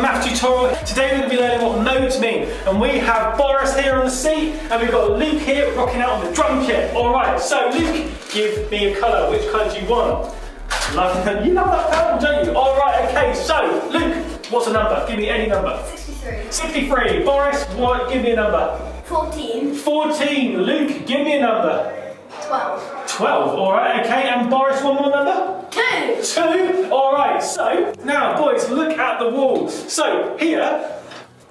another math tutorial. Today we're going to be learning what modes mean. And we have Boris here on the seat, and we've got Luke here rocking out on the drum kit. Alright, so Luke, give me a colour. Which colour do you want? You love that purple, don't you? Alright, okay, so Luke, what's a number? Give me any number. 63. 63. Boris, what? Give me a number. 14. 14. Luke, give me a number. 12. 12, alright, okay, and Boris, one more number? 2. 2, alright, so now boys, look at the wall. So here,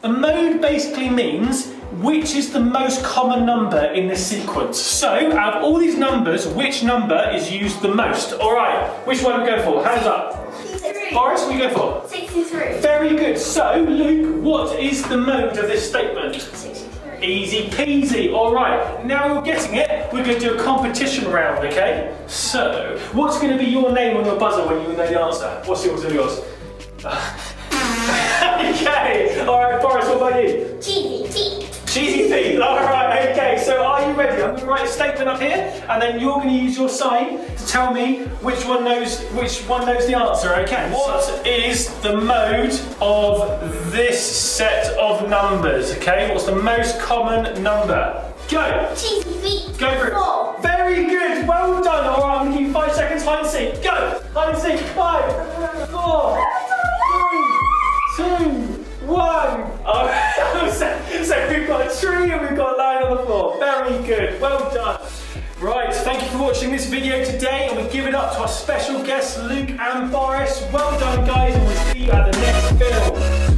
a mode basically means which is the most common number in this sequence. So out of all these numbers, which number is used the most? Alright, which one are we going for? Hands up. 63. Boris, what are you going for? 63. Very good. So Luke, what is the mode of this statement? 63. Easy peasy. Alright, now we're getting it. We're going to do a competition round, okay? So, what's going to be your name on your buzzer when you know the answer? What's yours? Okay, alright, Boris, what about you? Cheesy Pete. Cheesy Pete, alright, okay, so are you ready? I'm going to write a statement up here, and then you're going to use your sign to tell me which one knows the answer, okay? What is the mode of this set of numbers, okay? What's the most common number? Go! Cheesy Pete. Go for it. 4. Very good, well done. Alright, I'm going to give you 5 seconds, hide and seek. Go! Hide and seek, 5, 4, 3, 2, 1. Oh, so we've got a tree and we've got a line on the floor. Very good, well done. Right, thank you for watching this video today, and we give it up to our special guests, Luke and Boris. Well done, guys, and we'll see you at the next film.